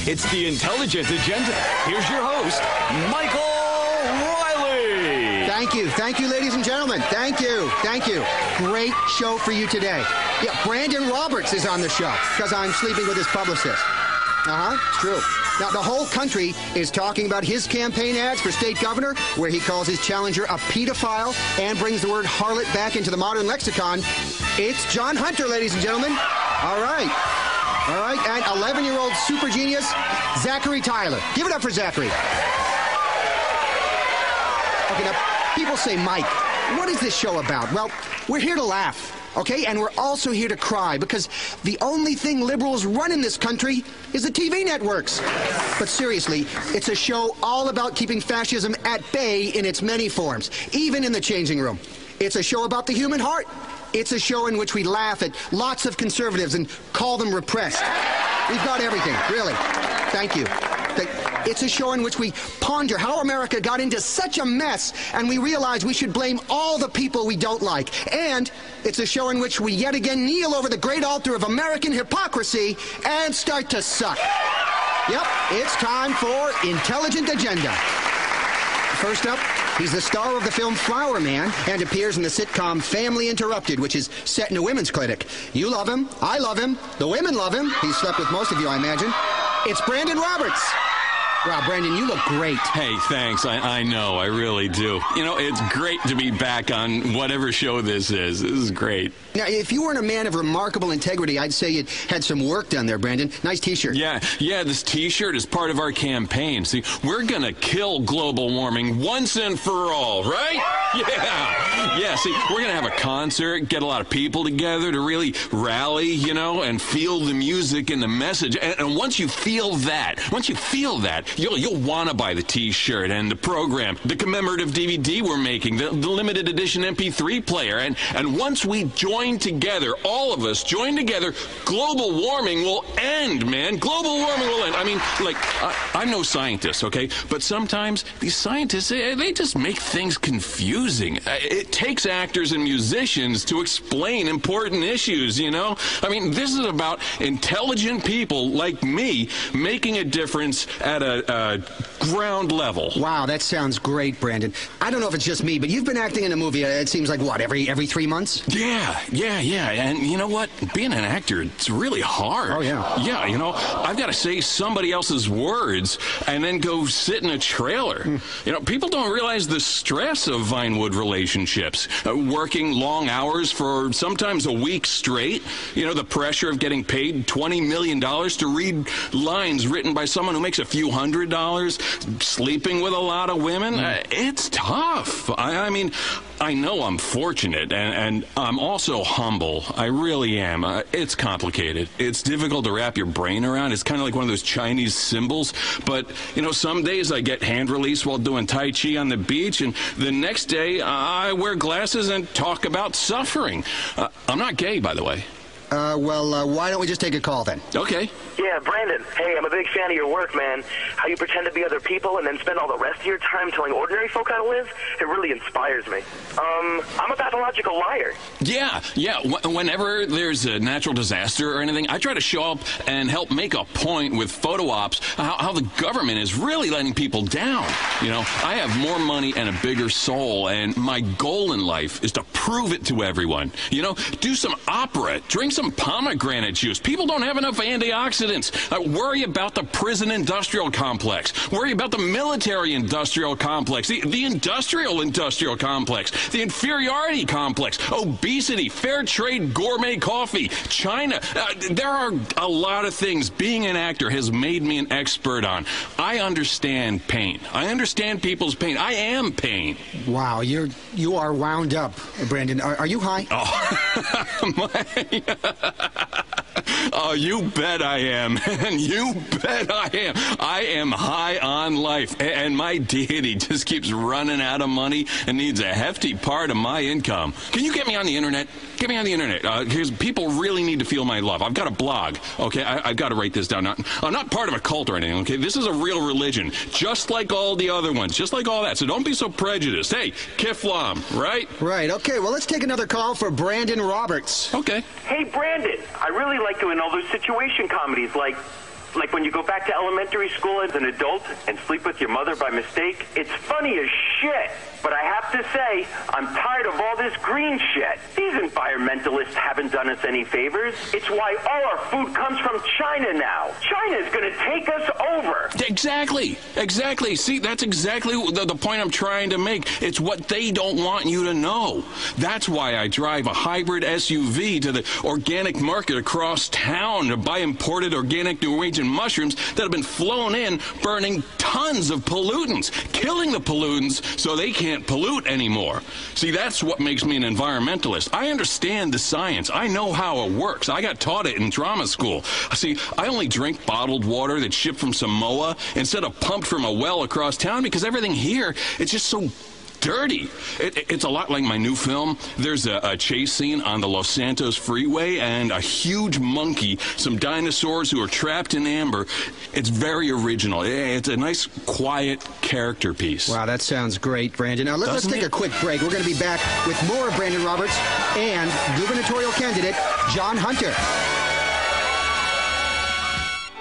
It's the Intelligent Agenda. Here's your host, Michael Riley. Thank you, ladies and gentlemen. Thank you. Great show for you today. Yeah, Brandon Roberts is on the show because I'm sleeping with his publicist. It's true. Now, the whole country is talking about his campaign ads for state governor, where he calls his challenger a pedophile and brings the word harlot back into the modern lexicon. It's John Hunter, ladies and gentlemen. All right. And 11-year-old super genius, Zachary Tyler. Give it up for Zachary. Okay, now, people say, Mike, what is this show about? Well, we're here to laugh. Okay, and we're also here to cry because the only thing liberals run in this country is the TV networks. But seriously, it's a show all about keeping fascism at bay in its many forms, even in the changing room. It's a show about the human heart. It's a show in which we laugh at lots of conservatives and call them repressed. We've got everything, really. Thank you. It's a show in which we ponder how America got into such a mess, and we realize we should blame all the people we don't like. And it's a show in which we yet again kneel over the great altar of American hypocrisy and start to suck. Yep, it's time for Intelligent Agenda. First up, he's the star of the film Flower Man and appears in the sitcom Family Interrupted, which is set in a women's clinic. You love him. I love him. The women love him. He's slept with most of you, I imagine. It's Brandon Roberts. Wow, Brandon, you look great. Hey, thanks. I know. I really do. You know, it's great to be back on whatever show this is. This is great. Now, if you weren't a man of remarkable integrity, I'd say you'd had some work done there, Brandon. Nice T-shirt. Yeah, this T-shirt is part of our campaign. See, we're going to kill global warming once and for all, right? Yeah, see, we're going to have a concert, get a lot of people together to really rally, and feel the music and the message. And once you feel that, you'll want to buy the T-shirt and the program, the commemorative DVD we're making, the limited edition MP3 player. And once we join together, all of us join together, global warming will end, man. Global warming will end. I mean, I'm no scientist, okay? But sometimes these scientists, they just make things confusing. It takes actors and musicians to explain important issues, I mean, this is about intelligent people like me making a difference at a ground level. Wow, that sounds great, Brandon. I don't know if it's just me, but you've been acting in a movie, it seems like, what, every 3 months? Yeah. And you know what? Being an actor, it's really hard. Oh, yeah. Yeah, I've got to say somebody else's words and then go sit in a trailer. People don't realize the stress of Vinewood relationships. Working long hours for sometimes a week straight. The pressure of getting paid $20 million to read lines written by someone who makes a few $100, sleeping with a lot of women. It's tough. I mean, I know I'm fortunate, and I'm also humble. I really am. It's complicated. It's difficult to wrap your brain around. It's kind of like one of those Chinese symbols. But, some days I get hand release while doing Tai Chi on the beach, and the next day I wear glasses and talk about suffering. I'm not gay, by the way. Why don't we just take a call then? Okay. Yeah, Brandon. Hey, I'm a big fan of your work, man. How you pretend to be other people and then spend all the rest of your time telling ordinary folk how to live, it really inspires me. I'm a pathological liar. Yeah. Whenever there's a natural disaster or anything, I try to show up and help make a point with photo ops how the government is really letting people down. I have more money and a bigger soul, and my goal in life is to prove it to everyone. Do some opera, drink some pomegranate juice. People don't have enough antioxidants. Worry about the prison industrial complex. Worry about the military industrial complex, the industrial complex, the inferiority complex, obesity, fair trade gourmet coffee, China. There are a lot of things being an actor has made me an expert on. I understand pain. I understand people's pain. I am pain. Wow, you are wound up, Brandon. Are you high? Oh, you bet I am. And you bet I am. I am high on life. And my deity just keeps running out of money and needs a hefty part of my income. Can you get me on the internet? Get me on the internet. Because people really need to feel my love. I've got a blog. Okay, I've got to write this down. I'm not part of a cult or anything, okay? This is a real religion. Just like all the other ones. Just like all that. So don't be so prejudiced. Hey, Kiflam, right? Right. Okay, well, let's take another call for Brandon Roberts. Okay. Hey, Brandon, I really like doing all those situation comedies, like when you go back to elementary school as an adult and sleep with your mother by mistake? It's funny as shit. But I have to say, I'm tired of all this green shit. These environmentalists haven't done us any favors. It's why all our food comes from China now. China's going to take us over. Exactly. See, that's exactly the point I'm trying to make. It's what they don't want you to know. That's why I drive a hybrid SUV to the organic market across town to buy imported organic Norwegian mushrooms that have been flown in, burning tons of pollutants, killing the pollutants so they can't pollute anymore. See, that's what makes me an environmentalist. I understand the science. I know how it works. I got taught it in drama school. See, I only drink bottled water that's shipped from Samoa instead of pumped from a well across town because everything here, it's just so dirty. It's a lot like my new film. There's a chase scene on the Los Santos freeway and a huge monkey, some dinosaurs who are trapped in amber. It's very original. It's a nice, quiet character piece. Wow, that sounds great, Brandon. Now, let's take a quick break. We're going to be back with more of Brandon Roberts and gubernatorial candidate John Hunter.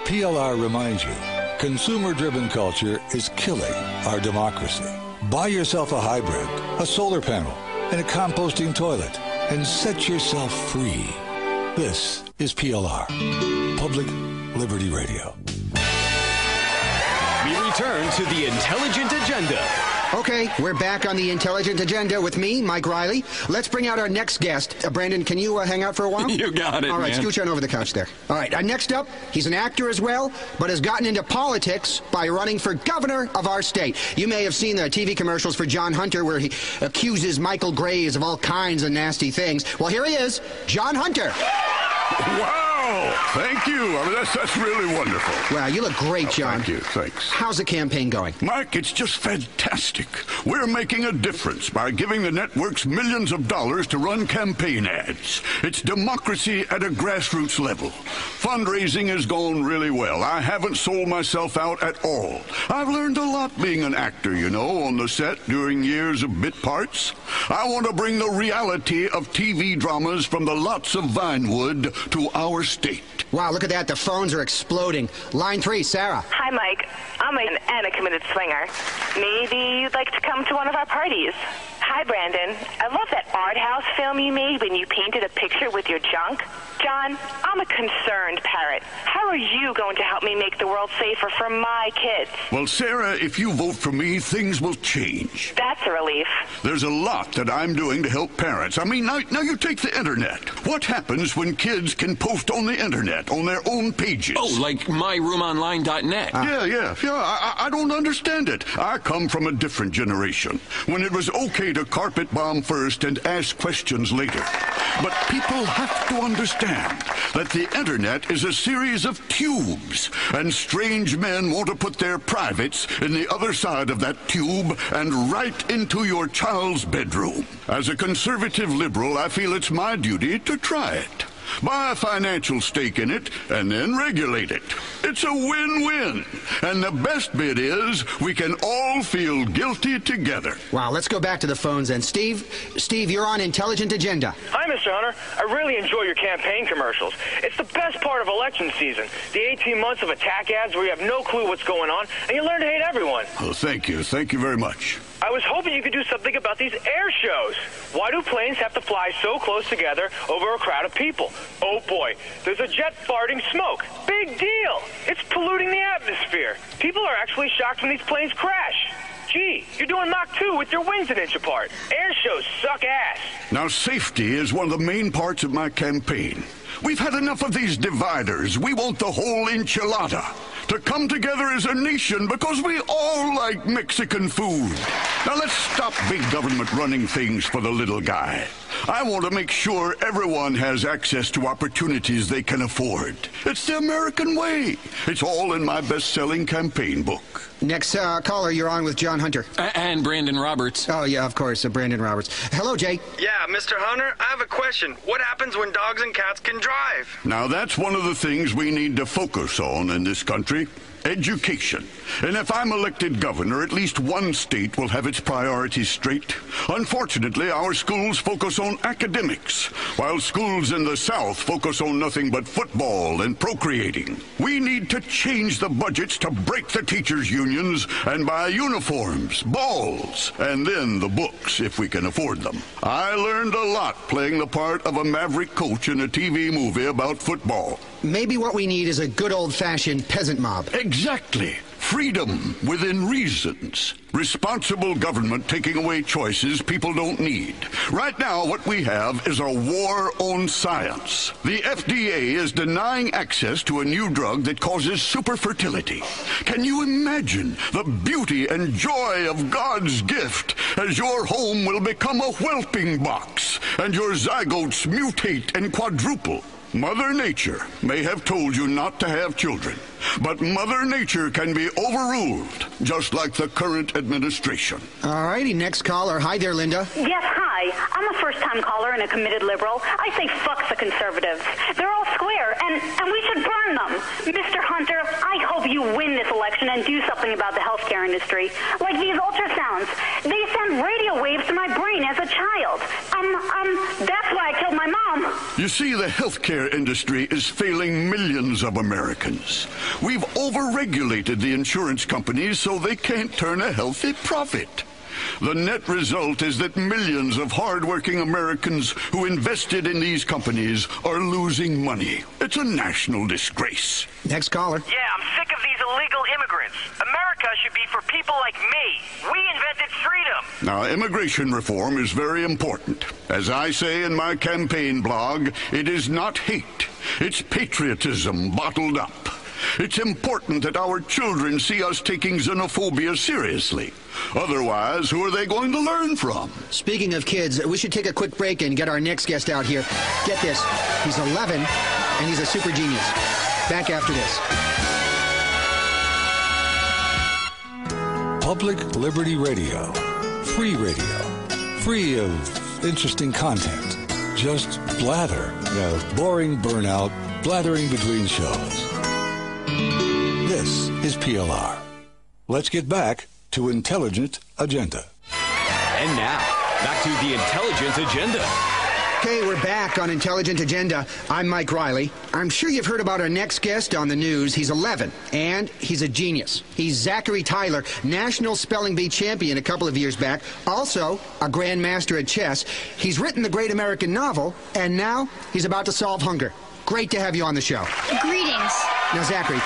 PLR reminds you, consumer-driven culture is killing our democracy. Buy yourself a hybrid, a solar panel, and a composting toilet, and set yourself free. This is PLR, Public Liberty Radio. We return to the Intelligent Agenda. Okay, we're back on the Intelligent Agenda with me, Mike Riley. Let's bring out our next guest. Brandon, can you hang out for a while? You got it, All right, man. scooch on over the couch there. All right, next up, he's an actor as well, but has gotten into politics by running for governor of our state. You may have seen the TV commercials for John Hunter where he accuses Michael Graves of all kinds of nasty things. Well, here he is, John Hunter. Wow! Thank you. I mean, that's really wonderful. Wow, you look great, John. Thank you. Thanks. How's the campaign going? Mike, it's just fantastic. We're making a difference by giving the networks millions of dollars to run campaign ads. It's democracy at a grassroots level. Fundraising has gone really well. I haven't sold myself out at all. I've learned a lot being an actor, you know, on the set during years of bit parts. I want to bring the reality of TV dramas from the lots of Vinewood to our state. Wow, look at that. The phones are exploding. Line 3, Sarah. Hi, Mike. I'm a committed swinger. Maybe you'd like to come to one of our parties. Hi, Brandon. I love that art house film you made when you painted a picture with your junk. John, I'm a concerned parent. How are you going to help me make the world safer for my kids? Well, Sarah, if you vote for me, things will change. That's a relief. There's a lot that I'm doing to help parents. I mean, now you take the internet. What happens when kids can post on the internet, on their own pages? Oh, like myroomonline.net. Yeah. I don't understand it. I come from a different generation, when it was okay to carpet bomb first and ask questions later. But people have to understand that the internet is a series of tubes, and strange men want to put their privates in the other side of that tube and right into your child's bedroom. As a conservative liberal, I feel it's my duty to try it. Buy a financial stake in it, and then regulate it. It's a win-win. And the best bit is we can all feel guilty together. Wow, let's go back to the phones then. Steve, you're on Intelligent Agenda. Hi, Mr. Hunter. I really enjoy your campaign commercials. It's the best part of election season. The 18 months of attack ads where you have no clue what's going on, and you learn to hate everyone. Oh, thank you. Thank you very much. I was hoping you could do something about these air shows. Why do planes have to fly so close together over a crowd of people? Oh boy, there's a jet farting smoke. Big deal. It's polluting the atmosphere. People are actually shocked when these planes crash. Gee, you're doing Mach 2 with your wings an inch apart. Air shows suck ass. Now, safety is one of the main parts of my campaign. We've had enough of these dividers. We want the whole enchilada to come together as a nation because we all like Mexican food. Now, let's stop big government running things for the little guy. I want to make sure everyone has access to opportunities they can afford. It's the American way. It's all in my best-selling campaign book. Next caller, you're on with John Hunter. And Brandon Roberts. Oh, yeah, of course, Brandon Roberts. Hello, Jay. Yeah, Mr. Hunter, I have a question. What happens when dogs and cats can drive? Now, that's one of the things we need to focus on in this country. education. And if I'm elected governor, at least one state will have its priorities straight. Unfortunately, our schools focus on academics, while schools in the South focus on nothing but football and procreating. We need to change the budgets to break the teachers' unions and buy uniforms, balls, and then the books if we can afford them. I learned a lot playing the part of a maverick coach in a TV movie about football. Maybe what we need is a good old-fashioned peasant mob. Exactly. Freedom within reasons. Responsible government taking away choices people don't need. Right now, what we have is a war on science. The FDA is denying access to a new drug that causes superfertility. Can you imagine the beauty and joy of God's gift as your home will become a whelping box and your zygotes mutate and quadruple? Mother Nature may have told you not to have children, but Mother Nature can be overruled, just like the current administration. All righty, next caller. Hi there, Linda. Yes, hi. I'm a first-time caller and a committed liberal. I say fuck the conservatives. They're all square, and we should burn them. Mr. Hunter, I hope you win this election and do something about the healthcare industry. Like these ultrasounds. They send radio waves to my brain as a child. That's why I killed my mom. You see, the healthcare industry is failing millions of Americans. We've overregulated the insurance companies so they can't turn a healthy profit. The net result is that millions of hardworking Americans who invested in these companies are losing money. It's a national disgrace. Next caller. Yeah, I'm sick of these illegal immigrants. America should be for people like me. We invented freedom. Now, immigration reform is very important. As I say in my campaign blog, it is not hate. It's patriotism bottled up. It's important that our children see us taking xenophobia seriously. Otherwise, who are they going to learn from? Speaking of kids, we should take a quick break and get our next guest out here. Get this, he's 11, and he's a super genius. Back after this. Public Liberty Radio. Free radio. Free of interesting content. Just blather. Boring burnout, blathering between shows. This is PLR. Let's get back to Intelligent Agenda. And now, back to the Intelligent Agenda. Okay, we're back on Intelligent Agenda. I'm Mike Riley. I'm sure you've heard about our next guest on the news. He's 11, and he's a genius. He's Zachary Tyler, National Spelling Bee champion a couple of years back, also a grandmaster at chess. He's written the great American novel, and now he's about to solve hunger. Great to have you on the show. Greetings. Now, Zachary,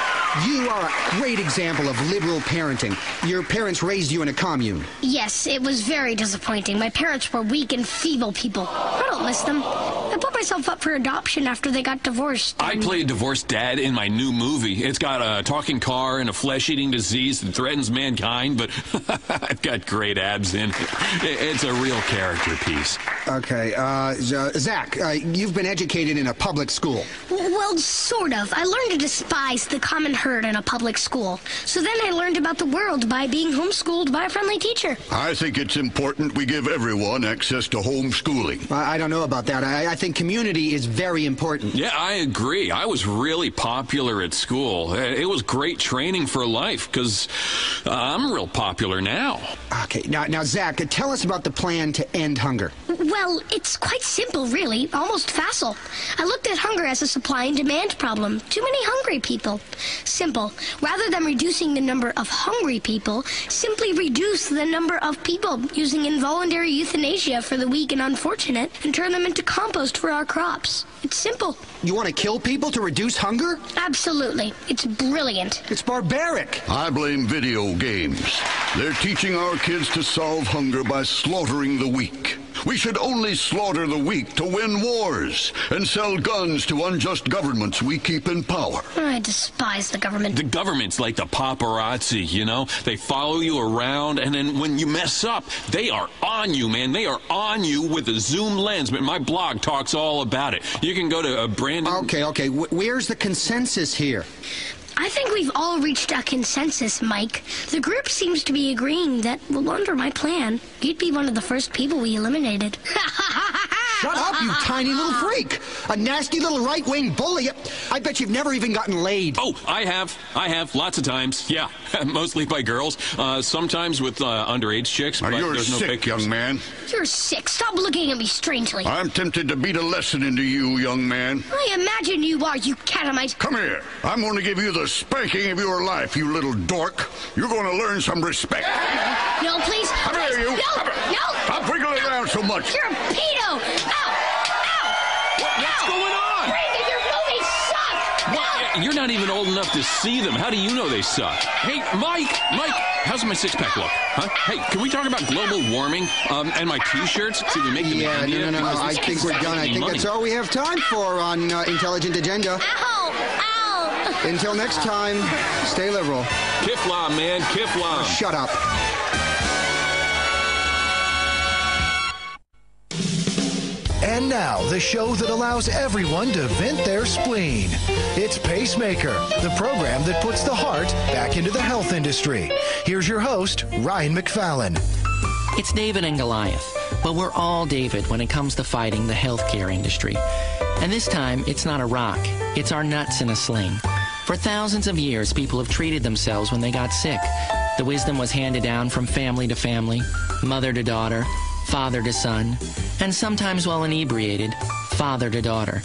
you are a great example of liberal parenting. Your parents raised you in a commune. Yes, it was very disappointing. My parents were weak and feeble people. I don't miss them. I put myself up for adoption after they got divorced. I play a divorced dad in my new movie. It's got a talking car and a flesh-eating disease that threatens mankind, but I've got great abs in it. It's a real character piece. Okay, Zach, you've been educated in a public school. Well, sort of. I learned to despise the common herd in a public school. So then I learned about the world by being homeschooled by a friendly teacher. I think it's important we give everyone access to homeschooling. I don't know about that. I think community is very important. Yeah, I agree. I was really popular at school. It was great training for life because I'm real popular now. Okay, now, Zach, tell us about the plan to end hunger. Well, it's quite simple, really. Almost facile. I looked at hunger as a supply and demand problem. Too many hungry people. Simple. Rather than reducing the number of hungry people, simply reduce the number of people using involuntary euthanasia for the weak and unfortunate and turn them into compost for our crops. It's simple. You want to kill people to reduce hunger? Absolutely. It's brilliant. It's barbaric. I blame video games. They're teaching our kids to solve hunger by slaughtering the weak. We should only slaughter the weak to win wars and sell guns to unjust governments we keep in power. I despise the government. The government's like the paparazzi, you know? They follow you around, and then when you mess up, they are on you, man. They are on you with a zoom lens. But my blog talks all about it. You can go to Brandon... Okay. Where's the consensus here? I think we've all reached a consensus, Mike. The group seems to be agreeing that, well, under my plan, you'd be one of the first people we eliminated. Shut up, you tiny little freak. A nasty little right-wing bully. I bet you've never even gotten laid. Oh, I have. Lots of times. Yeah, mostly by girls. Sometimes with underage chicks. Are but you there's sick, no pictures. young man? You're sick. Stop looking at me strangely. I'm tempted to beat a lesson into you, young man. I imagine you are, you catamite. Come here. I'm going to give you the spanking of your life, you little dork. You're going to learn some respect. No, please. Come here, you. No. Stop wiggling around so much. You're a pedo. Ow. What's going on? Brandon, your movies suck. No. You're not even old enough to see them. How do you know they suck? Hey, Mike, how's my six-pack look? Huh? Hey, can we talk about global warming and my T-shirts? See, we make them in India. No. I think we're done. I think that's all we have time for on Intelligent Agenda. Ow. Until next time, stay liberal. Kiflam, man, Kiflam. Shut up. And now, the show that allows everyone to vent their spleen. It's Pacemaker, the program that puts the heart back into the health industry. Here's your host, Ryan McFallon. It's David and Goliath, but we're all David when it comes to fighting the healthcare industry. And this time, it's not a rock, it's our nuts in a sling. For thousands of years, people have treated themselves when they got sick. The wisdom was handed down from family to family, mother to daughter, father to son, and sometimes while inebriated, father to daughter.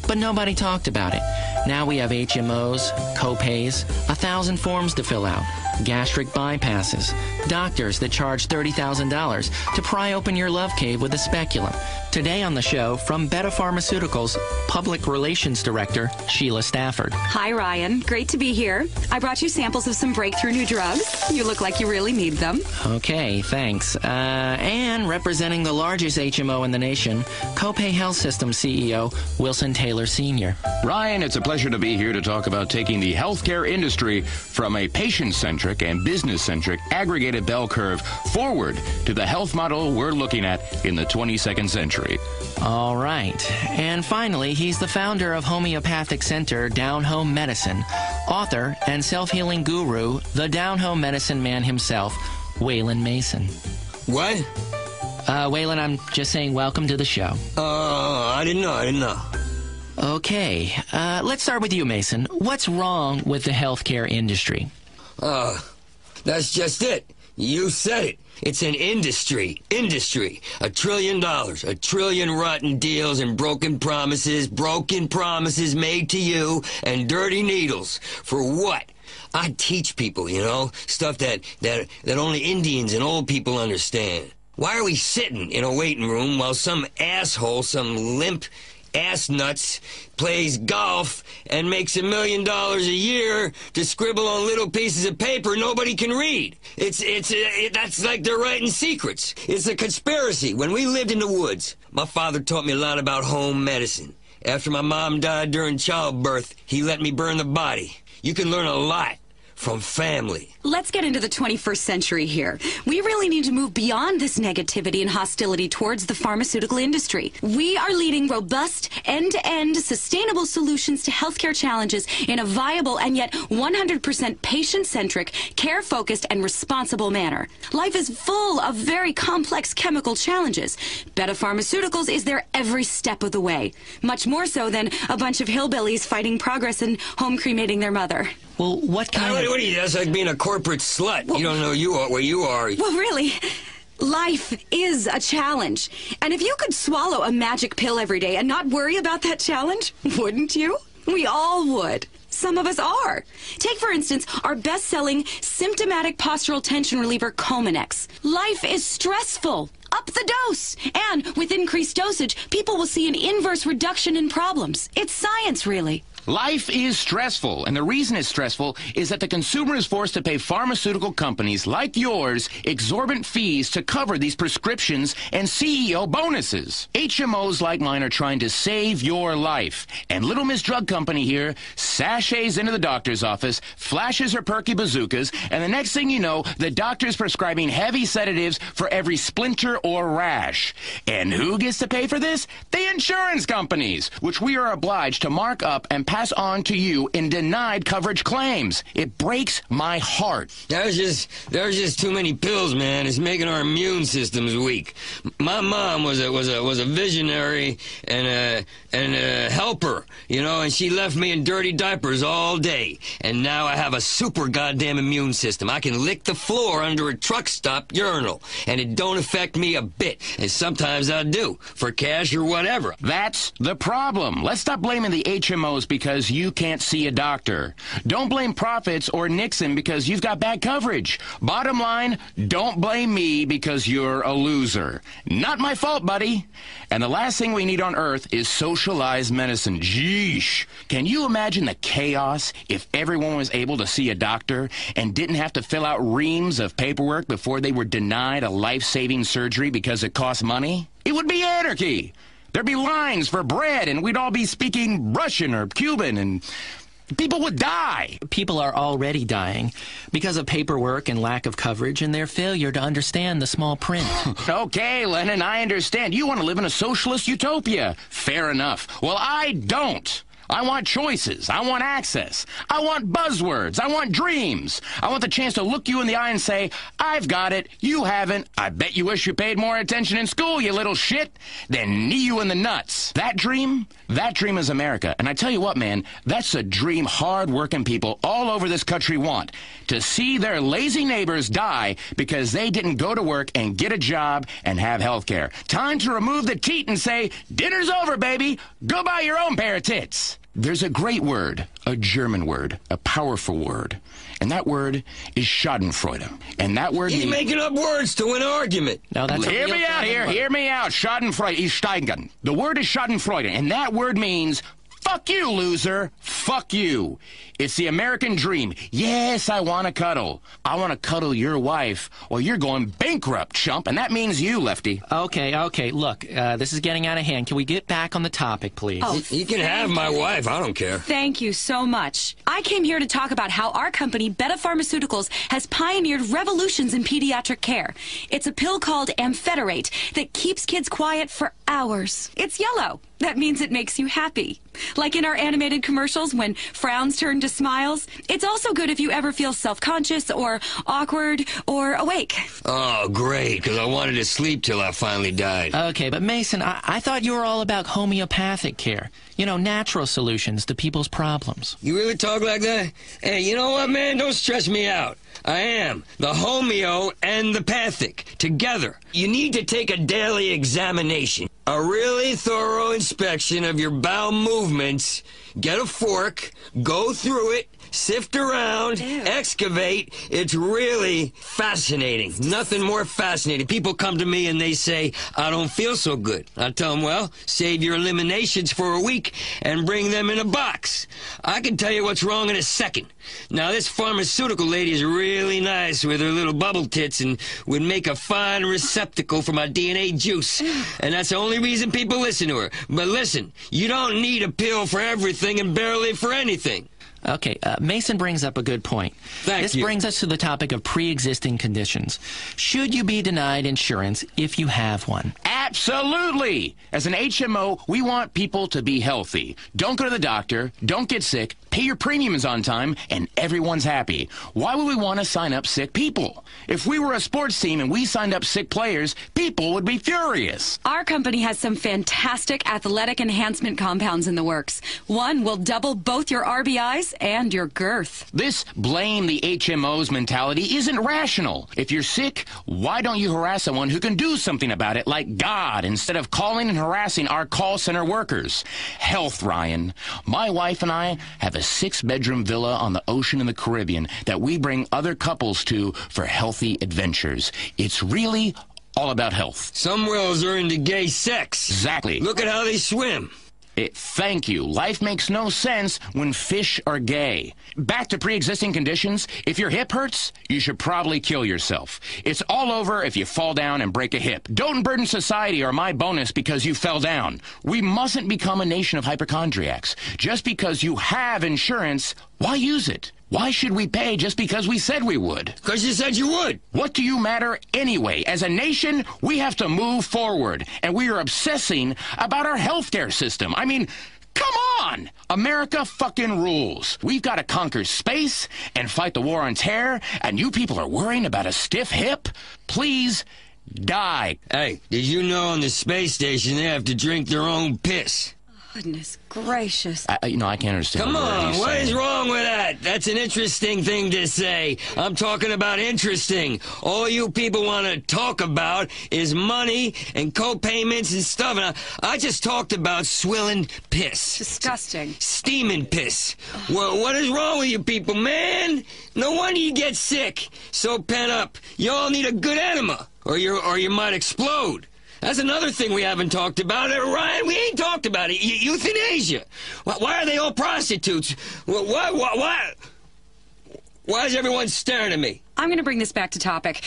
But nobody talked about it. Now we have HMOs, co-pays, 1,000 forms to fill out, gastric bypasses, doctors that charge $30,000 to pry open your love cave with a speculum. Today on the show, from Betta Pharmaceuticals, Public Relations Director Sheila Stafford. Hi, Ryan. Great to be here. I brought you samples of some breakthrough new drugs. You look like you really need them. Okay, thanks. And representing the largest HMO in the nation, Copay Health System CEO Wilson Taylor Sr. Ryan, it's a pleasure to be here to talk about taking the healthcare industry from a patient-centric and business-centric aggregated bell curve forward to the health model we're looking at in the 22nd century. All right. And finally, he's the founder of homeopathic center Down Home Medicine, author and self-healing guru, the Down Home Medicine man himself, Waylon Mason. What? Waylon, I'm just saying welcome to the show. I didn't know. Okay, let's start with you, Mason. What's wrong with the healthcare industry? That's just it. You said it. It's an industry. $1 trillion. 1 trillion rotten deals and broken promises made to you, and dirty needles. For what? I teach people, stuff that only Indians and old people understand. Why are we sitting in a waiting room while some asshole, some limp ass nuts, plays golf and makes $1 million a year to scribble on little pieces of paper nobody can read? That's like they're writing secrets. It's a conspiracy. When we lived in the woods, my father taught me a lot about home medicine. After my mom died during childbirth, he let me burn the body. You can learn a lot from family. Let's get into the 21st century here. We really need to move beyond this negativity and hostility towards the pharmaceutical industry. We are leading robust, end-to-end, sustainable solutions to healthcare challenges in a viable and yet 100% patient-centric, care-focused, and responsible manner. Life is full of very complex chemical challenges. Betta Pharmaceuticals is there every step of the way. Much more so than a bunch of hillbillies fighting progress and home cremating their mother. Well, what kind of... What are you? That's like being a corporate slut. Well, you don't know where you are. Well, really, life is a challenge. And if you could swallow a magic pill every day and not worry about that challenge, wouldn't you? We all would. Some of us are. Take, for instance, our best-selling symptomatic postural tension reliever, Cominex. Life is stressful. Up the dose. And with increased dosage, people will see an inverse reduction in problems. It's science, really. Life is stressful, and the reason it's stressful is that the consumer is forced to pay pharmaceutical companies like yours exorbitant fees to cover these prescriptions and CEO bonuses. HMOs like mine are trying to save your life, and Little Miss Drug Company here sashays into the doctor's office, flashes her perky bazookas, and the next thing you know, the doctor's prescribing heavy sedatives for every splinter or rash. And who gets to pay for this? The insurance companies, which we are obliged to mark up and pack pass on to you in denied coverage claims. It breaks my heart. There's just too many pills, man. It's making our immune systems weak. My mom was a visionary and a helper, you know, and she left me in dirty diapers all day. And now I have a super goddamn immune system. I can lick the floor under a truck stop urinal, and it don't affect me a bit. And sometimes I do, for cash or whatever. That's the problem. Let's stop blaming the HMOs because you can't see a doctor. Don't blame profits or Nixon because you've got bad coverage. Bottom line, don't blame me because you're a loser. Not my fault, buddy. And the last thing we need on earth is socialized medicine. Jeesh. Can you imagine the chaos if everyone was able to see a doctor and didn't have to fill out reams of paperwork before they were denied a life-saving surgery because it cost money? It would be anarchy. There'd be lines for bread, and we'd all be speaking Russian or Cuban, and people would die. People are already dying because of paperwork and lack of coverage and their failure to understand the small print. Okay, Lennon, I understand. You want to live in a socialist utopia. Fair enough. Well, I don't. I want choices. I want access. I want buzzwords. I want dreams. I want the chance to look you in the eye and say, I've got it, you haven't. I bet you wish you paid more attention in school, you little shit. Then knee you in the nuts. That dream is America. And I tell you what, man, that's a dream hard-working people all over this country want. To see their lazy neighbors die because they didn't go to work and get a job and have health care. Time to remove the teat and say, dinner's over, baby. Go buy your own pair of tits. There's a great word, a German word, a powerful word, and that word is Schadenfreude. And that word He's making up words to an argument. No, that's Hear me out here. Hear me out. Schadenfreude is steigen. The word is Schadenfreude, and that word means fuck you, loser. Fuck you. It's the American dream. Yes, I want to cuddle. I want to cuddle your wife, or you're going bankrupt, chump, and that means you, Lefty. Okay. Look, this is getting out of hand. Can we get back on the topic, please? Oh, you can have my wife. I don't care. Thank you so much. I came here to talk about how our company, Betta Pharmaceuticals, has pioneered revolutions in pediatric care. It's a pill called Ampheterate that keeps kids quiet for hours. It's yellow. That means it makes you happy. Like in our animated commercials when frowns turn to smiles. It's also good if you ever feel self-conscious or awkward or awake. Oh, great, because I wanted to sleep till I finally died. Okay, but Mason, I thought you were all about homeopathic care. You know, natural solutions to people's problems. You really talk like that? Hey, you know what, man? Don't stress me out. I am the homeo and the pathic together. You need to take a daily examination. A really thorough inspection of your bowel movements. Get a fork, go through it, sift around, excavate. It's really fascinating. Nothing more fascinating. People come to me and they say, I don't feel so good. I tell them, well, save your eliminations for a week and bring them in a box. I can tell you what's wrong in a second. Now, this pharmaceutical lady is really nice with her little bubble tits and would make a fine receptacle for my DNA juice. And that's the only reason people listen to her. But listen, you don't need a pill for everything and barely for anything. Okay, Mason brings up a good point. This brings us to the topic of pre-existing conditions. Should you be denied insurance if you have one? Absolutely! As an HMO, we want people to be healthy. Don't go to the doctor, don't get sick, pay your premiums on time, and everyone's happy. Why would we want to sign up sick people? If we were a sports team and we signed up sick players, people would be furious. Our company has some fantastic athletic enhancement compounds in the works. One will double both your RBIs and your girth. This blame the HMOs mentality isn't rational. If you're sick, why don't you harass someone who can do something about it, like God, instead of calling and harassing our call center workers? Health, Ryan. My wife and I have a 6-bedroom villa on the ocean in the Caribbean that we bring other couples to for healthy adventures. It's really all about health. Some whales are into gay sex. Exactly. Look at how they swim. Thank you. Life makes no sense when fish are gay. Back to pre-existing conditions. If your hip hurts, you should probably kill yourself. It's all over if you fall down and break a hip. Don't burden society or my bonus because you fell down. We mustn't become a nation of hypochondriacs. Just because you have insurance, why use it? Why should we pay just because we said we would? Because you said you would. What do you matter anyway? As a nation, we have to move forward, and we are obsessing about our healthcare system. I mean, come on! on! America fucking rules. We've got to conquer space and fight the war on terror, and you people are worrying about a stiff hip? Please die. Hey, did you know on the space station they have to drink their own piss? Goodness gracious. I can't understand. Come on, what is wrong with that? That's an interesting thing to say. I'm talking about interesting. All you people want to talk about is money and co-payments and stuff. And I just talked about swilling piss. Disgusting. Steaming piss. Well, what is wrong with you people, man? No wonder you get sick. So pent up. You all need a good enema, or you might explode. That's another thing we haven't talked about. Ryan, we ain't talked about it. Euthanasia. Why are they all prostitutes? Why is everyone staring at me? I'm going to bring this back to topic.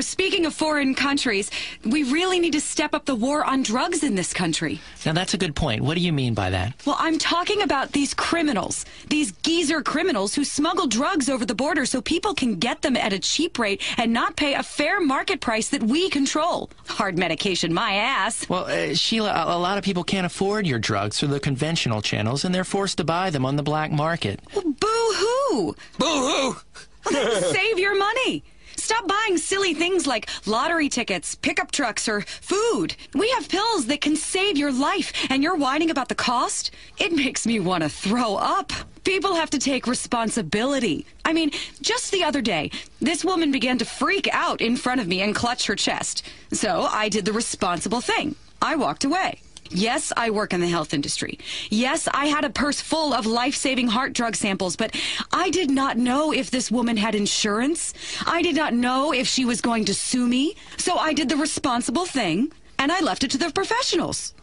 Speaking of foreign countries, we really need to step up the war on drugs in this country. Now, that's a good point. What do you mean by that? Well, I'm talking about these criminals, these geezer criminals who smuggle drugs over the border so people can get them at a cheap rate and not pay a fair market price that we control. Hard medication, my ass. Well, Sheila, a lot of people can't afford your drugs through the conventional channels, and they're forced to buy them on the black market. Well, boo-hoo! Boo-hoo! Save your money. Stop buying silly things like lottery tickets, pickup trucks, or food. We have pills that can save your life, and you're whining about the cost? It makes me want to throw up. People have to take responsibility. I mean, just the other day, this woman began to freak out in front of me and clutch her chest. So I did the responsible thing. I walked away. Yes, I work in the health industry. Yes, I had a purse full of life-saving heart drug samples, but I did not know if this woman had insurance. I did not know if she was going to sue me. So I did the responsible thing, and I left it to the professionals.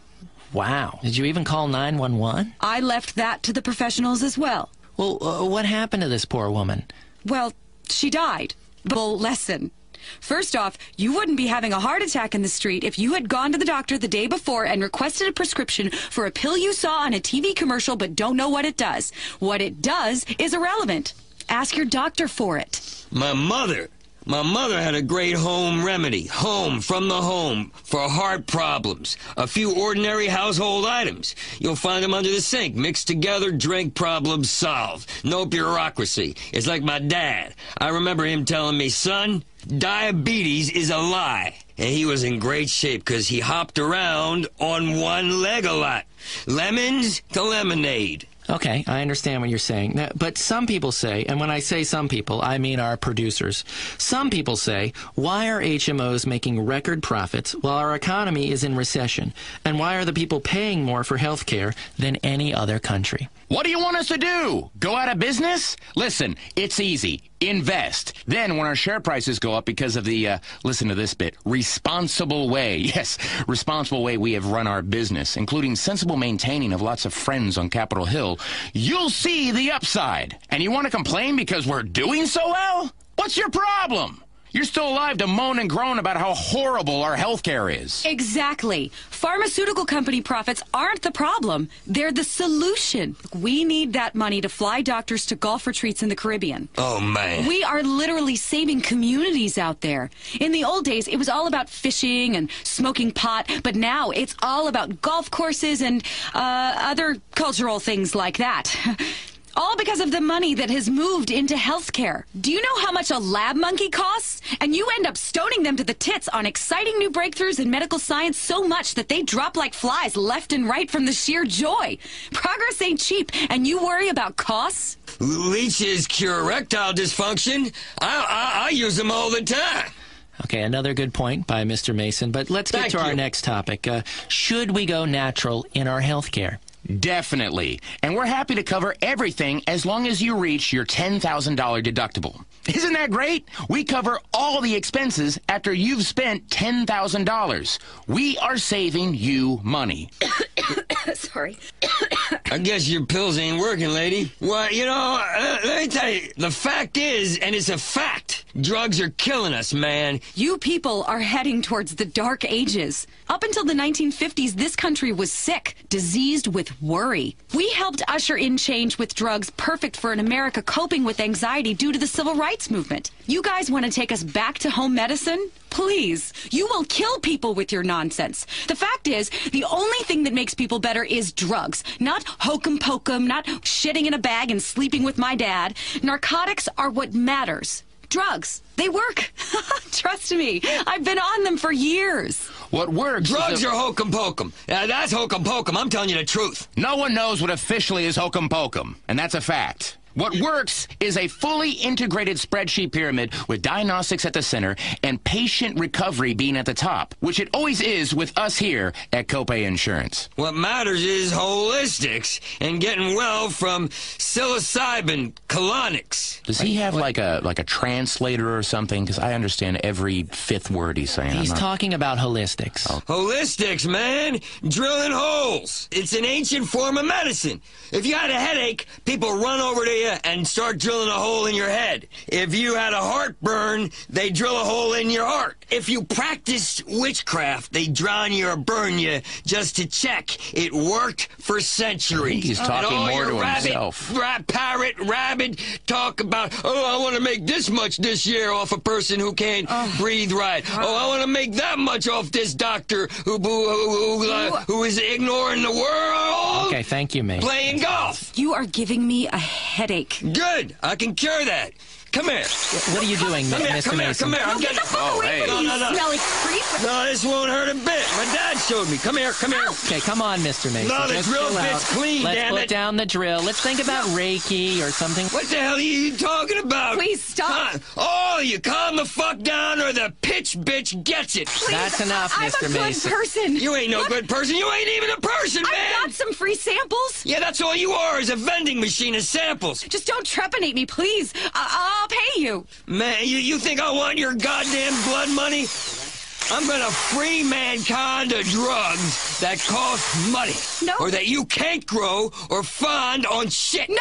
Wow. Did you even call 911? I left that to the professionals as well. Well, what happened to this poor woman? Well, she died. Full lesson. First off, you wouldn't be having a heart attack in the street if you had gone to the doctor the day before and requested a prescription for a pill you saw on a TV commercial but don't know what it does. What it does is irrelevant. Ask your doctor for it. My mother had a great home remedy. Home from the home for heart problems. A few ordinary household items. You'll find them under the sink. Mixed together, drink, problems solved. No bureaucracy. It's like my dad. I remember him telling me, son, diabetes is a lie. And he was in great shape because he hopped around on one leg a lot. Lemons to lemonade. Okay, I understand what you're saying. Now, but some people say, and when I say some people, I mean our producers, some people say, why are HMOs making record profits while our economy is in recession? And why are the people paying more for health care than any other country? What do you want us to do? Go out of business? Listen, it's easy. Invest. Then when our share prices go up because of the, listen to this bit, responsible way, yes, responsible way we have run our business, including sensible maintaining of lots of friends on Capitol Hill, you'll see the upside. And you want to complain because we're doing so well? What's your problem? You're still alive to moan and groan about how horrible our health care is. Exactly. Pharmaceutical company profits aren't the problem. They're the solution. We need that money to fly doctors to golf retreats in the Caribbean. Oh, man. We are literally saving communities out there. In the old days, it was all about fishing and smoking pot, but now it's all about golf courses and other cultural things like that. All because of the money that has moved into healthcare. Do you know how much a lab monkey costs? And you end up stoning them to the tits on exciting new breakthroughs in medical science so much that they drop like flies left and right from the sheer joy. Progress ain't cheap, and you worry about costs? Leeches cure erectile dysfunction. I use them all the time. Okay, another good point by Mr. Mason, but let's get to our next topic. Should we go natural in our health care? Definitely. And we're happy to cover everything as long as you reach your $10,000 deductible. Isn't that great? We cover all the expenses after you've spent $10,000. We are saving you money. Sorry. I guess your pills ain't working, lady. Well, let me tell you, the fact is, and it's a fact, Drugs are killing us, man. You people are heading towards the dark ages. Up until the 1950s, this country was sick, diseased with worry. We helped usher in change with drugs perfect for an America coping with anxiety due to the civil rights movement. You guys want to take us back to home medicine? Please, you will kill people with your nonsense. The fact is, the only thing that makes people better is drugs. Not hokum pokum, not shitting in a bag and sleeping with my dad. Narcotics are what matters. Drugs. They work. Trust me. I've been on them for years. What works Drugs are hokum pokum. That's hokum pokum. I'm telling you the truth. No one knows what officially is hokum pokum, and that's a fact. What works is a fully integrated spreadsheet pyramid with diagnostics at the center and patient recovery being at the top, which it always is with us here at Copay Insurance. What matters is holistics and getting well from psilocybin colonics. Does he have like a translator or something? Because I understand every fifth word he's saying. He's talking about holistics. Oh. Holistics, man. Drilling holes. It's an ancient form of medicine. If you had a headache, people run over to you and start drilling a hole in your head. If you had a heartburn, they drill a hole in your heart. If you practiced witchcraft, they drown you or burn you just to check. It worked for centuries. I think he's talking more to himself. Parrot, rabbit talk about, oh, I want to make this much this year off a person who can't breathe right. Oh, I want to make that much off this doctor who is ignoring the world. Okay, thank you, mate. Playing golf. You are giving me a headache. Good. I can cure that. Come here. What are you doing, Mr. Come Mason? here. I'm getting... Get the fuck away from me, you smelly creep. No, this won't hurt a bit. My dad showed me. Come here. Okay, come on, Mr. Mason. No, the Just drill chill out. bit's clean, Let's damn put it. down the drill. Let's think about Reiki or something. What the hell are you talking about? Please stop. Oh, you calm the fuck down or the pitch bitch gets it. Please, That's enough, Mr. I'm a Mason. good person. You ain't no good person. You ain't even a person, man. I've got some free samples. Yeah, that's all you are, is a vending machine of samples. Just don't trepanate me, please. I'll pay you. Man, you think I want your goddamn blood money? I'm gonna free mankind of drugs that cost money. No. Or that you can't grow or fund on shit. No!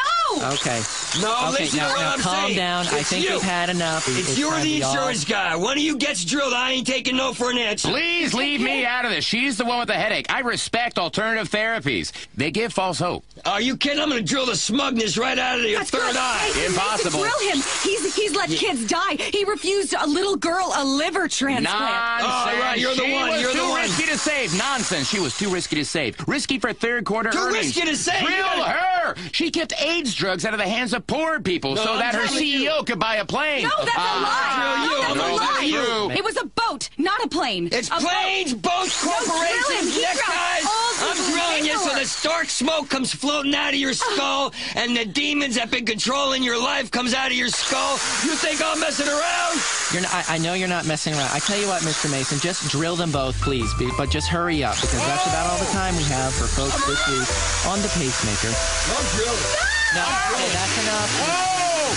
Okay. No, Okay, listen now to what I'm calm saying. down. I It's think you. we've had enough. It's It's you're time the we all- insurance guy. One of you gets drilled. I ain't taking no for an answer. Please leave me out of this. She's the one with the headache. I respect alternative therapies. They give false hope. Are you kidding? I'm gonna drill the smugness right out of your That's third good. eye. Hey, Impossible. Drill him. He's let kids die. He refused a little girl a liver transplant. Nonsense. Oh, right, you're the She one, was you're the too one. risky to save. Nonsense. She was too risky to save. Risky for third quarter Too earnings. risky to save. Drill her. She kept AIDS drugs out of the hands of poor people No, so I'm that her telling you. CEO could buy a plane. No, that's a lie. drill you. No, that's I'm a gonna lie. drill you. It was a boat, not a plane. It's A planes, boats, No, drill him. corporations, He neckties. dropped all I'm the drilling you so paperwork. the dark smoke comes floating out of your skull and the demons that been controlling your life comes out of your skull. You think I'm messing around? You're not, I know you're not messing around. I tell you what, Mr. Mason, just drill them both, please. But just hurry up, because that's about all the time we have for folks this week on the Pacemaker. I'm drilling. No, okay, that's enough. Whoa!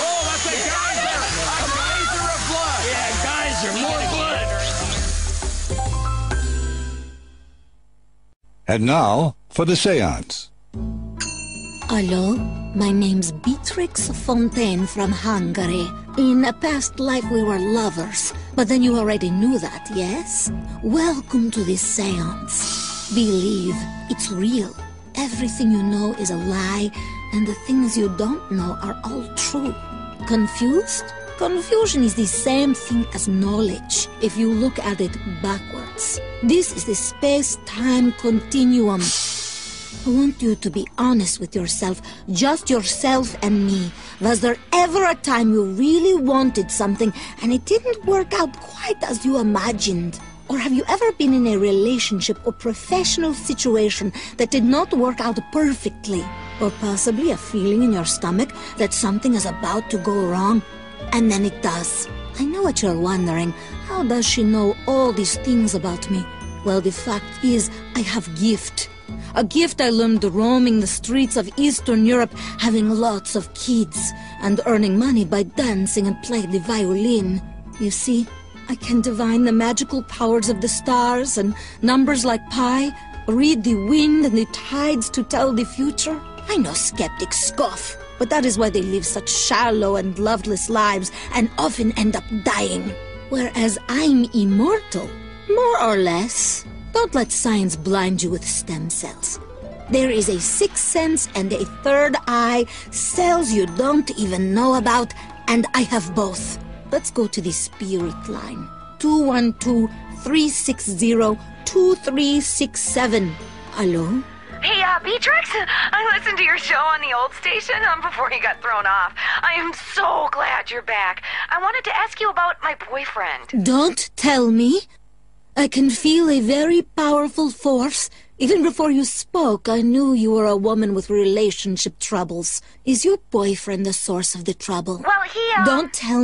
Oh, that's a geyser! A geyser of blood! Yeah, geyser, more blood. And now for the seance. Hello, my name's Beatrix Fontaine from Hungary. In a past life we were lovers, but then you already knew that, yes? Welcome to this seance. Believe, it's real. Everything you know is a lie, and the things you don't know are all true. Confused? Confusion is the same thing as knowledge, if you look at it backwards. This is the space-time continuum. I want you to be honest with yourself, just yourself and me. Was there ever a time you really wanted something and it didn't work out quite as you imagined? Or have you ever been in a relationship or professional situation that did not work out perfectly? Or possibly a feeling in your stomach that something is about to go wrong, and then it does. I know what you're wondering. How does she know all these things about me? Well, the fact is, I have gift. A gift I learned roaming the streets of Eastern Europe, having lots of kids, and earning money by dancing and playing the violin. You see, I can divine the magical powers of the stars and numbers like pi, read the wind and the tides to tell the future. I know skeptics scoff, But that is why they live such shallow and loveless lives and often end up dying. Whereas I'm immortal, more or less. Don't let science blind you with stem cells. There is a sixth sense and a third eye, cells you don't even know about, and I have both. Let's go to the spirit line. 212-360-2367. Hello? Hey, Beatrix, I listened to your show on the old station before you got thrown off. I am so glad you're back. I wanted to ask you about my boyfriend. Don't tell me. I can feel a very powerful force. Even before you spoke, I knew you were a woman with relationship troubles. Is your boyfriend the source of the trouble? Well, he, Don't tell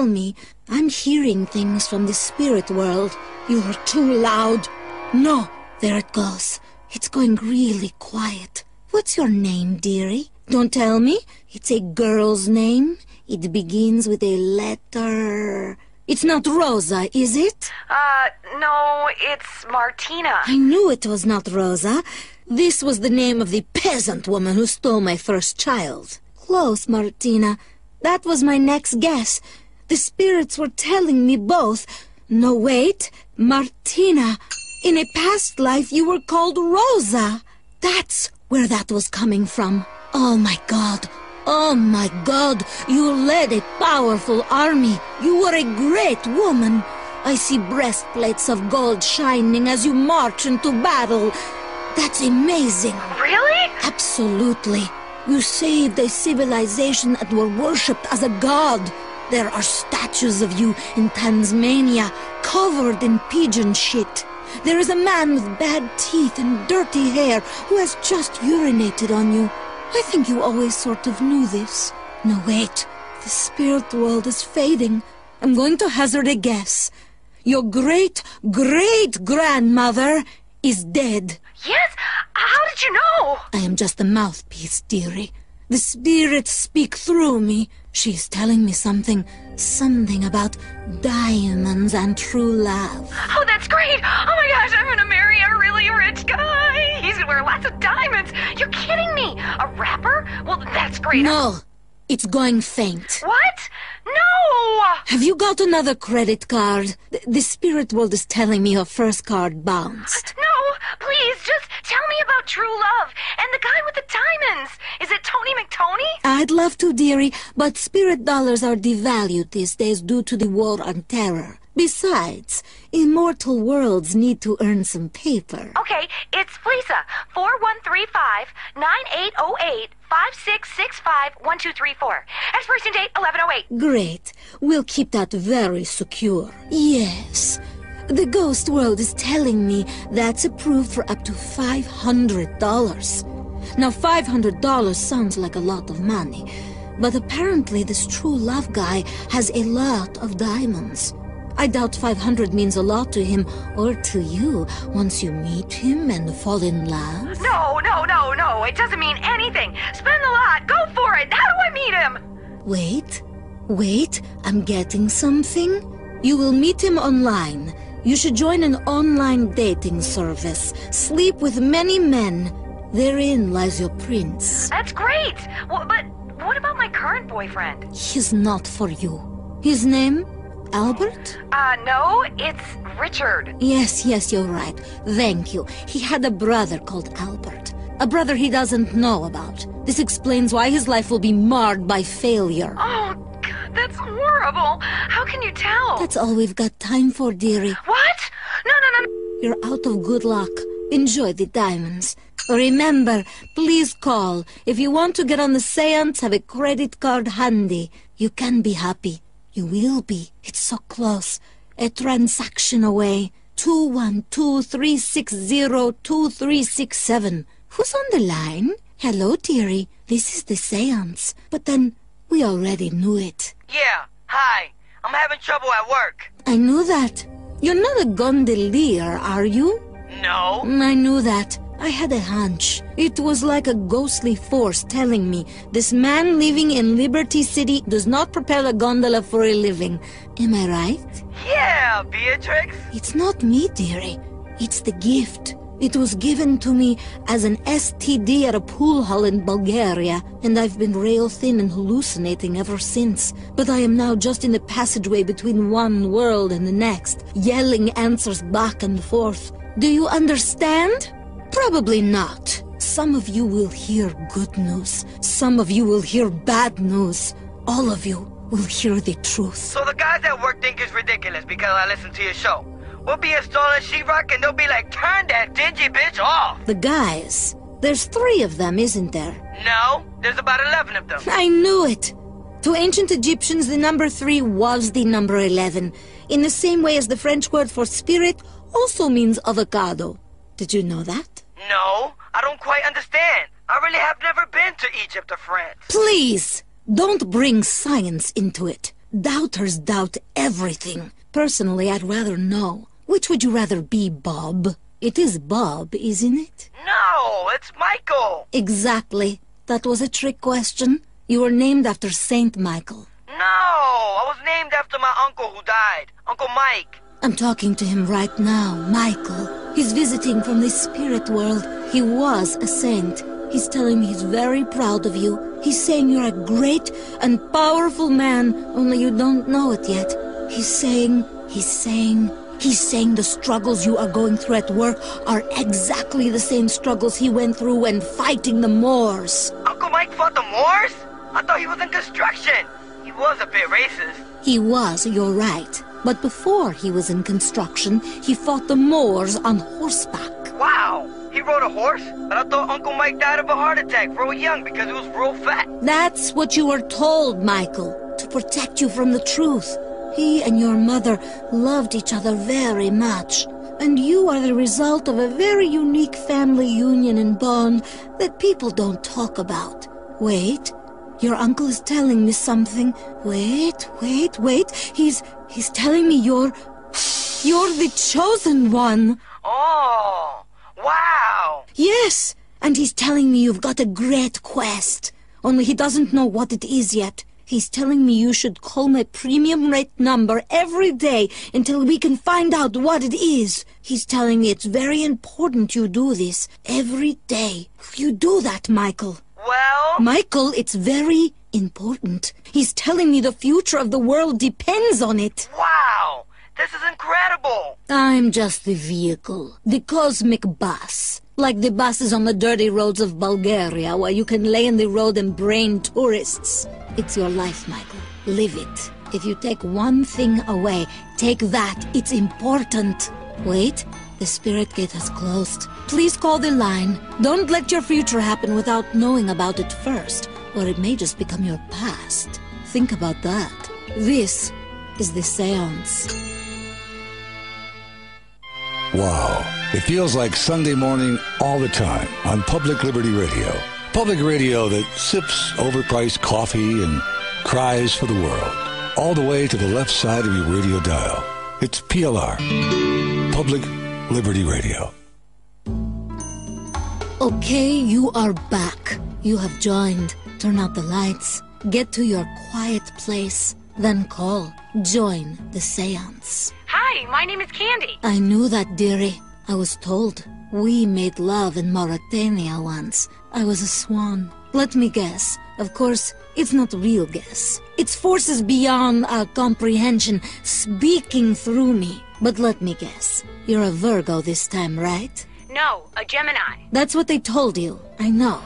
me. I'm hearing things from the spirit world. You are too loud. No, there it goes. It's going really quiet. What's your name, dearie? Don't tell me. It's a girl's name. It begins with a letter... It's not Rosa, is it? No, it's Martina. I knew it was not Rosa. This was the name of the peasant woman who stole my first child. Close, Martina. That was my next guess. The spirits were telling me both. No, wait. Martina. In a past life, you were called Rosa. That's where that was coming from. Oh, my God. Oh, my God. You led a powerful army. You were a great woman. I see breastplates of gold shining as you march into battle. That's amazing. Really? Absolutely. You saved a civilization and were worshipped as a god. There are statues of you in Tasmania, covered in pigeon shit. There is a man with bad teeth and dirty hair who has just urinated on you. I think you always sort of knew this. No, wait. The spirit world is fading. I'm going to hazard a guess. Your great-great-grandmother is dead. Yes? How did you know? I am just a mouthpiece, dearie. The spirits speak through me. She's telling me something about diamonds and true love. Oh, that's great! Oh my gosh, I'm gonna marry a really rich guy! He's gonna wear lots of diamonds! You're kidding me! A rapper? Well, that's great. No, it's going faint. What? No! Have you got another credit card? The spirit world is telling me your first card bounced. No, please, just tell me about true love and the guy with the diamonds. Is it Tony McTony? I'd love to, dearie, but spirit dollars are devalued these days due to the war on terror. Besides, immortal worlds need to earn some paper. Okay, it's Lisa. 4135-9808-5665-1234. Expiration date 1108. Great. We'll keep that very secure. Yes. The ghost world is telling me that's approved for up to $500. Now, $500 sounds like a lot of money, but apparently this true love guy has a lot of diamonds. I doubt 500 means a lot to him or to you once you meet him and fall in love. No. It doesn't mean anything. Spend the lot. Go for it. How do I meet him? Wait. I'm getting something. You will meet him online. You should join an online dating service. Sleep with many men. Therein lies your prince. That's great. Well, but what about my current boyfriend? He's not for you. His name? Albert? No, it's Richard. Yes, you're right. Thank you. He had a brother called Albert. A brother he doesn't know about. This explains why his life will be marred by failure. Oh, God, that's horrible. How can you tell? That's all we've got time for, dearie. What? No. You're out of good luck. Enjoy the diamonds. Remember, please call. If you want to get on the seance, have a credit card handy. You can be happy. You will be. It's so close. A transaction away. 212-360-2367. Who's on the line? Hello, dearie. This is the seance. But then, we already knew it. Yeah, hi. I'm having trouble at work. I knew that. You're not a gondolier, are you? No. I knew that. I had a hunch. It was like a ghostly force telling me this man living in Liberty City does not propel a gondola for a living. Am I right? Yeah, Beatrix. It's not me, dearie. It's the gift. It was given to me as an STD at a pool hall in Bulgaria, and I've been rail thin and hallucinating ever since. But I am now just in the passageway between one world and the next, yelling answers back and forth. Do you understand? Probably not. Some of you will hear good news. Some of you will hear bad news. All of you will hear the truth. So the guys at work think it's ridiculous because I listen to your show. We'll be installing sheetrock and they'll be like, turn that dingy bitch off. The guys. There's 3 of them, isn't there? No, there's about 11 of them. I knew it. To ancient Egyptians, the number 3 was the number 11. In the same way as the French word for spirit also means avocado. Did you know that? No, I don't quite understand. I really have never been to Egypt or France. Please, don't bring science into it. Doubters doubt everything. Personally, I'd rather know. Which would you rather be, Bob? It is Bob, isn't it? No, it's Michael. Exactly. That was a trick question. You were named after Saint Michael. No, I was named after my uncle who died, Uncle Mike. I'm talking to him right now, Michael. He's visiting from the spirit world. He was a saint. He's telling me he's very proud of you. He's saying you're a great and powerful man, only you don't know it yet. He's saying the struggles you are going through at work are exactly the same struggles he went through when fighting the Moors. Uncle Mike fought the Moors? I thought he was in construction. He was a bit racist. He was, you're right. But before he was in construction, he fought the Moors on horseback. Wow, he rode a horse? But I thought Uncle Mike died of a heart attack real young because he was real fat. That's what you were told, Michael, to protect you from the truth. He and your mother loved each other very much. And you are the result of a very unique family union and bond that people don't talk about. Wait, your uncle is telling me something. Wait. He's telling me you're the chosen one. Oh, wow. Yes, and he's telling me you've got a great quest. Only he doesn't know what it is yet. He's telling me you should call my premium rate number every day until we can find out what it is. He's telling me it's very important you do this every day. You do that, Michael. Well? Michael, it's very important. He's telling me the future of the world depends on it. Wow, this is incredible. I'm just the vehicle, the cosmic bus. Like the buses on the dirty roads of Bulgaria, where you can lay in the road and brain tourists. It's your life, Michael. Live it. If you take one thing away, take that. It's important. Wait, the spirit gate has closed. Please call the line. Don't let your future happen without knowing about it first, or it may just become your past. Think about that. This is the seance. Wow. It feels like Sunday morning all the time on Public Liberty Radio. Public radio that sips overpriced coffee and cries for the world. All the way to the left side of your radio dial. It's PLR. Public Liberty Radio. Okay, you are back. You have joined. Turn out the lights. Get to your quiet place. Then call. Join the seance. Hi, my name is Candy. I knew that, dearie. I was told. We made love in Mauritania once. I was a swan. Let me guess. Of course, it's not real guess. It's forces beyond our comprehension speaking through me. But let me guess. You're a Virgo this time, right? No, a Gemini. That's what they told you. I know.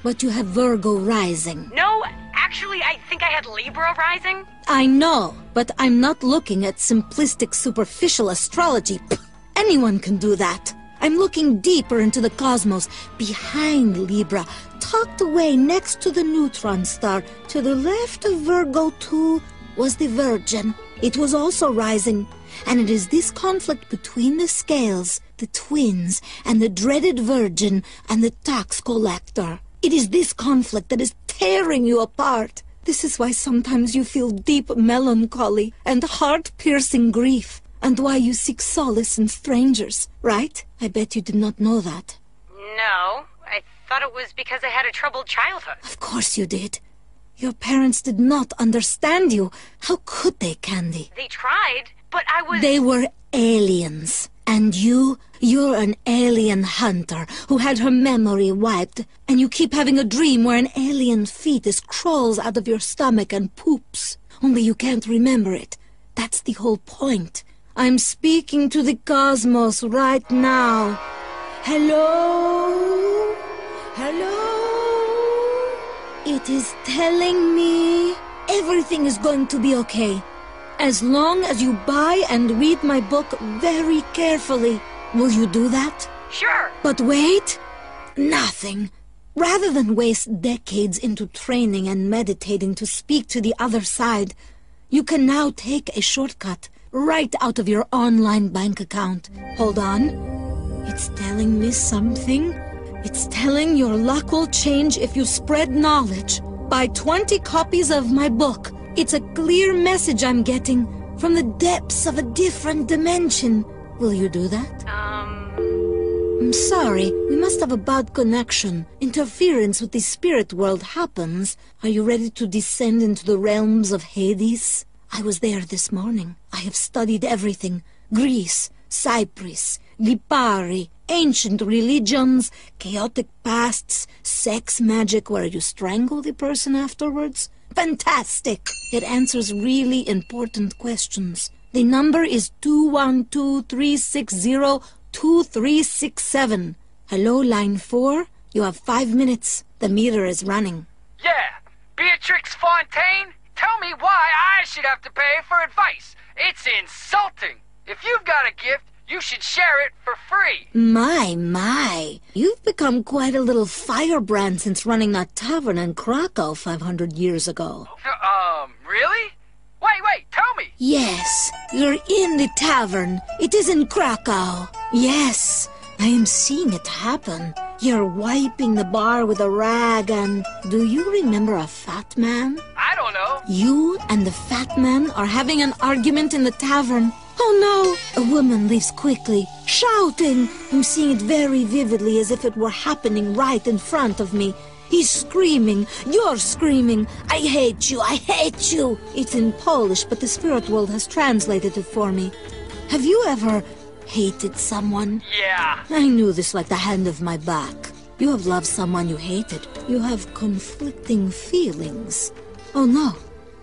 But you have Virgo rising. No, actually, I think I had Libra rising. I know, but I'm not looking at simplistic, superficial astrology. Anyone can do that. I'm looking deeper into the cosmos, behind Libra, tucked away next to the neutron star. To the left of Virgo, too, was the Virgin. It was also rising. And it is this conflict between the scales, the twins, and the dreaded Virgin and the tax collector. It is this conflict that is tearing you apart. This is why sometimes you feel deep melancholy and heart-piercing grief, and why you seek solace in strangers, right? I bet you did not know that. No, I thought it was because I had a troubled childhood. Of course you did. Your parents did not understand you. How could they, Candy? They tried, but I was... They were aliens. And you're an alien hunter who had her memory wiped, and you keep having a dream where an alien fetus crawls out of your stomach and poops. Only you can't remember it. That's the whole point. I'm speaking to the cosmos right now. Hello? Hello? It is telling me everything is going to be okay. As long as you buy and read my book very carefully. Will you do that? Sure. But wait. Nothing. Rather than waste decades into training and meditating to speak to the other side, you can now take a shortcut right out of your online bank account. Hold on. It's telling me something. It's telling your luck will change if you spread knowledge. Buy 20 copies of my book. It's a clear message I'm getting from the depths of a different dimension. Will you do that? I'm sorry. We must have a bad connection. Interference with the spirit world happens. Are you ready to descend into the realms of Hades? I was there this morning. I have studied everything. Greece, Cyprus, Lipari, ancient religions, chaotic pasts, sex magic where you strangle the person afterwards. Fantastic! It answers really important questions. The number is 212-360-2367. Hello, line 4. You have 5 minutes. The meter is running. Yeah, Beatrix Fontaine? Tell me why I should have to pay for advice. It's insulting. If you've got a gift, you should share it for free. My. You've become quite a little firebrand since running that tavern in Krakow 500 years ago. Really? Wait, tell me. Yes, you're in the tavern. It is in Krakow. Yes, I am seeing it happen. You're wiping the bar with a rag and... Do you remember a fat man? I don't know. You and the fat man are having an argument in the tavern. Oh no! A woman leaves quickly, shouting. I'm seeing it very vividly as if it were happening right in front of me. He's screaming. You're screaming. I hate you. I hate you. It's in Polish, but the spirit world has translated it for me. Have you ever hated someone? Yeah. I knew this like the hand of my back. You have loved someone you hated. You have conflicting feelings. Oh no.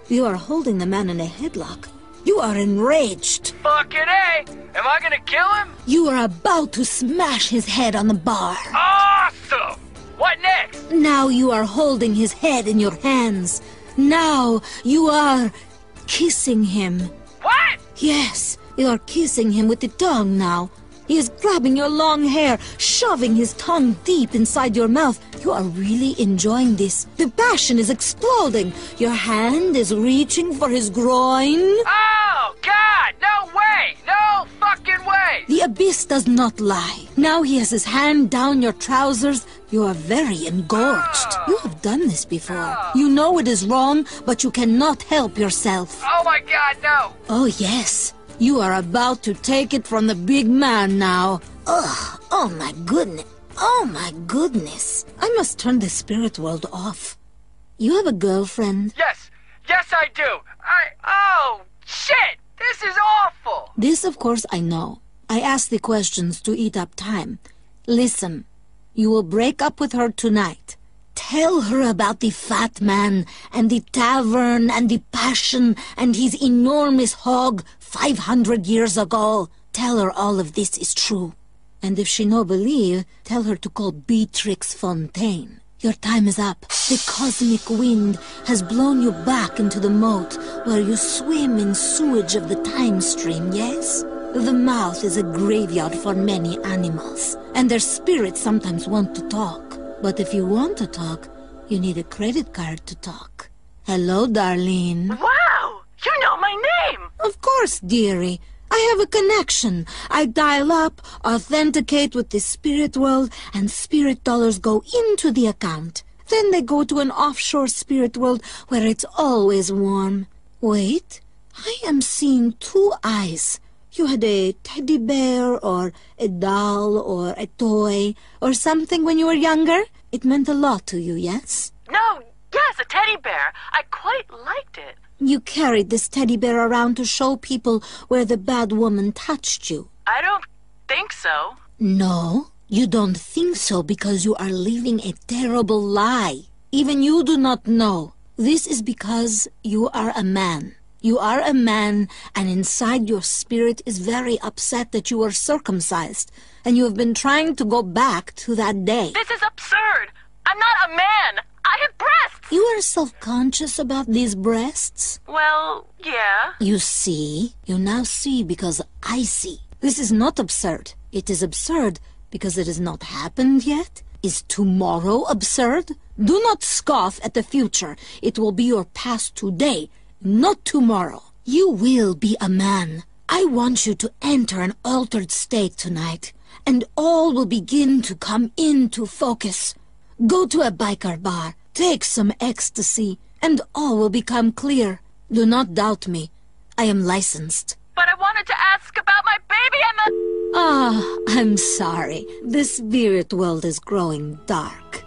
You are holding the man in a headlock. You are enraged. Fucking A! Am I gonna kill him? You are about to smash his head on the bar. Awesome! What next? Now you are holding his head in your hands. Now you are kissing him. What? Yes, you are kissing him with the tongue now. He is grabbing your long hair, shoving his tongue deep inside your mouth. You are really enjoying this. The passion is exploding. Your hand is reaching for his groin. Oh, God! No way! No fucking way! The abyss does not lie. Now he has his hand down your trousers. You are very engorged. You have done this before. You know it is wrong, but you cannot help yourself. Oh my God, no! Oh yes. You are about to take it from the big man now. Ugh, oh my goodness. Oh my goodness. I must turn the spirit world off. You have a girlfriend? Yes I do. Oh, shit! This is awful! This, of course, I know. I asked the questions to eat up time. Listen, you will break up with her tonight. Tell her about the fat man, and the tavern, and the passion, and his enormous hog 500 years ago. Tell her all of this is true. And if she no believe, tell her to call Beatrix Fontaine. Your time is up. The cosmic wind has blown you back into the moat, where you swim in sewage of the time stream, yes? The mouth is a graveyard for many animals, and their spirits sometimes want to talk. But if you want to talk, you need a credit card to talk. Hello, Darlene. Wow! You know my name! Of course, dearie. I have a connection. I dial up, authenticate with the spirit world, and spirit dollars go into the account. Then they go to an offshore spirit world where it's always warm. Wait, I am seeing 2 eyes. You had a teddy bear or a doll or a toy or something when you were younger? It meant a lot to you, yes? No, yes, a teddy bear. I quite liked it. You carried this teddy bear around to show people where the bad woman touched you. I don't think so. No, you don't think so because you are living a terrible lie. Even you do not know. This is because you are a man. You are a man, and inside your spirit is very upset that you were circumcised, and you have been trying to go back to that day. This is absurd. I'm not a man. I have breasts. You are self-conscious about these breasts? Well, yeah. You see? You now see because I see. This is not absurd. It is absurd because it has not happened yet. Is tomorrow absurd? Do not scoff at the future. It will be your past today, not tomorrow. You will be a man. I want you to enter an altered state tonight, and all will begin to come into focus. Go to a biker bar, take some ecstasy, and all will become clear. Do not doubt me. I am licensed. But I wanted to ask about my baby and the... Ah, I'm sorry. The spirit world is growing dark.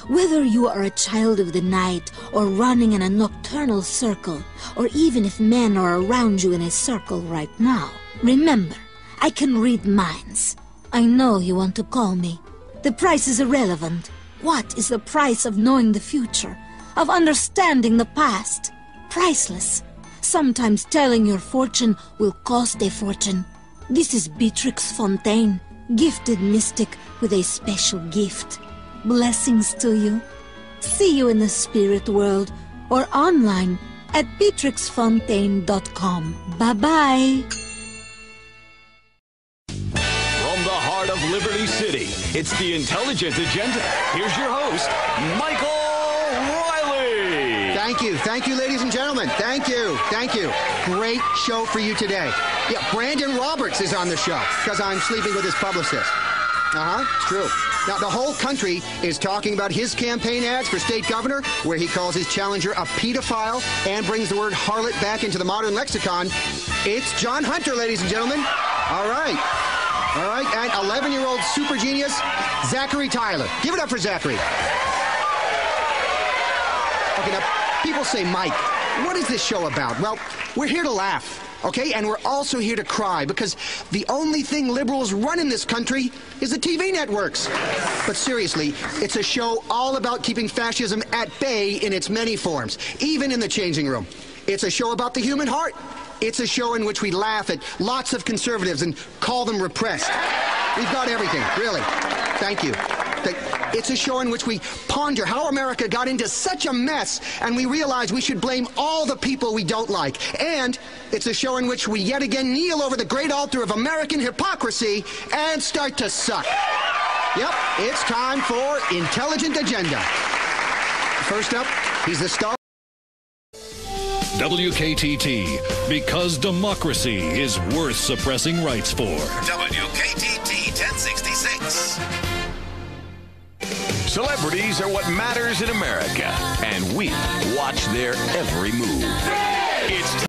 Whether you are a child of the night or running in a nocturnal circle, or even if men are around you in a circle right now, remember, I can read minds. I know you want to call me. The price is irrelevant. What is the price of knowing the future, of understanding the past? Priceless. Sometimes telling your fortune will cost a fortune. This is Beatrix Fontaine, gifted mystic with a special gift. Blessings to you. See you in the spirit world or online at beatrixfontaine.com. Bye-bye. From the heart of Liberty City, it's the Intelligent Agenda. Here's your host, Michael Riley. Thank you, ladies and gentlemen. Thank you. Great show for you today. Yeah, Brandon Roberts is on the show because I'm sleeping with his publicist. It's true. Now, the whole country is talking about his campaign ads for state governor, where he calls his challenger a pedophile and brings the word harlot back into the modern lexicon. It's John Hunter, ladies and gentlemen. All right. And 11-year-old super genius, Zachary Tyler. Give it up for Zachary. Okay, now, people say, Mike, what is this show about? Well, we're here to laugh. Okay, and we're also here to cry because the only thing liberals run in this country is the TV networks. But seriously, it's a show all about keeping fascism at bay in its many forms, even in the changing room. It's a show about the human heart. It's a show in which we laugh at lots of conservatives and call them repressed. We've got everything, really. Thank you. It's a show in which we ponder how America got into such a mess, and we realize we should blame all the people we don't like. And it's a show in which we yet again kneel over the great altar of American hypocrisy and start to suck. Yep, it's time for Intelligent Agenda. First up, he's the star. WKTT, because democracy is worth suppressing rights for. WKTT 1066. Celebrities are what matters in America, and we watch their every move. It's